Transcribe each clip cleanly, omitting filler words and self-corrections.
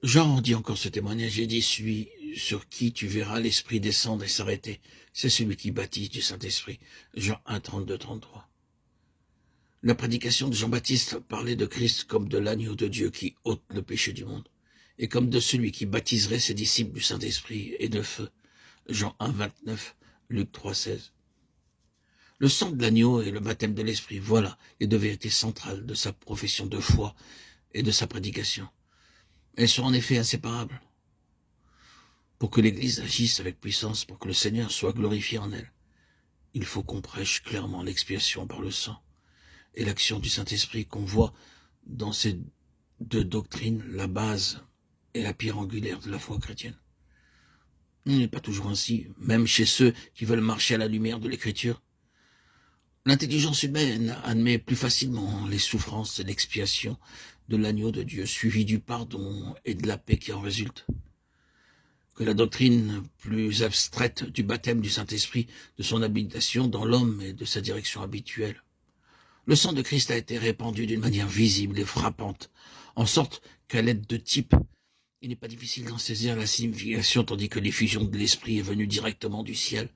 Jean dit encore ce témoignage et dit, celui sur qui tu verras l'Esprit descendre et s'arrêter, c'est celui qui baptise du Saint-Esprit. Jean 1, 32, 33. La prédication de Jean-Baptiste parlait de Christ comme de l'agneau de Dieu qui ôte le péché du monde, et comme de celui qui baptiserait ses disciples du Saint-Esprit et de feu. Jean 1, 29, Luc 3, 16. Le sang de l'agneau et le baptême de l'Esprit, voilà les deux vérités centrales de sa profession de foi et de sa prédication. Elles sont en effet inséparables. Pour que l'Église agisse avec puissance, pour que le Seigneur soit glorifié en elle, il faut qu'on prêche clairement l'expiation par le sang et l'action du Saint-Esprit qu'on voit dans ces deux doctrines, la base et la pierre angulaire de la foi chrétienne. Il n'est pas toujours ainsi, même chez ceux qui veulent marcher à la lumière de l'Écriture. L'intelligence humaine admet plus facilement les souffrances et l'expiation de l'agneau de Dieu, suivi du pardon et de la paix qui en résulte, que la doctrine plus abstraite du baptême du Saint-Esprit, de son habitation dans l'homme et de sa direction habituelle. Le sang de Christ a été répandu d'une manière visible et frappante, en sorte qu'à l'aide de types, il n'est pas difficile d'en saisir la signification, tandis que l'effusion de l'Esprit est venue directement du ciel,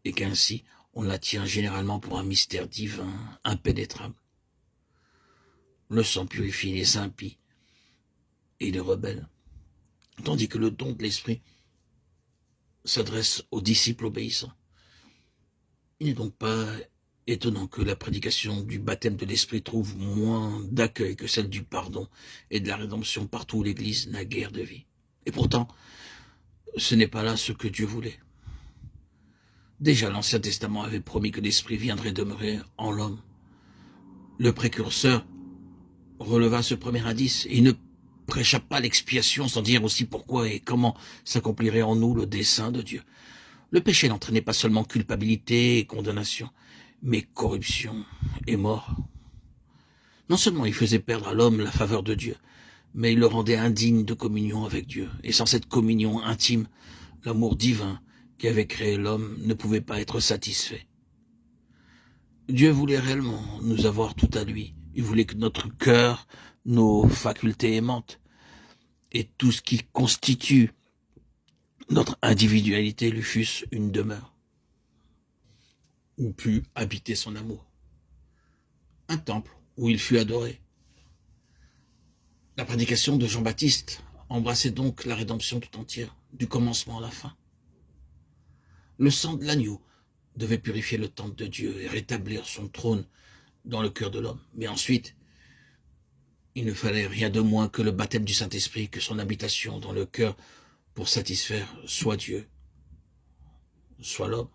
et qu'ainsi on la tient généralement pour un mystère divin, impénétrable. Le sang purifie les impies et les rebelles, tandis que le don de l'Esprit s'adresse aux disciples obéissants. Il n'est donc pas étonnant que la prédication du baptême de l'Esprit trouve moins d'accueil que celle du pardon et de la rédemption partout où l'Église n'a guère de vie. Et pourtant, ce n'est pas là ce que Dieu voulait. Déjà, l'Ancien Testament avait promis que l'Esprit viendrait demeurer en l'homme. Le précurseur releva ce premier indice et il ne prêcha pas l'expiation sans dire aussi pourquoi et comment s'accomplirait en nous le dessein de Dieu. Le péché n'entraînait pas seulement culpabilité et condamnation, mais corruption et mort. Non seulement il faisait perdre à l'homme la faveur de Dieu, mais il le rendait indigne de communion avec Dieu. Et sans cette communion intime, l'amour divin qui avait créé l'homme ne pouvait pas être satisfait. Dieu voulait réellement nous avoir tout à lui. Il voulait que notre cœur, nos facultés aimantes et tout ce qui constitue notre individualité lui fussent une demeure, où put habiter son amour. Un temple où il fut adoré. La prédication de Jean-Baptiste embrassait donc la rédemption tout entière, du commencement à la fin. Le sang de l'agneau devait purifier le temple de Dieu et rétablir son trône dans le cœur de l'homme. Mais ensuite, il ne fallait rien de moins que le baptême du Saint-Esprit, que son habitation dans le cœur pour satisfaire soit Dieu, soit l'homme.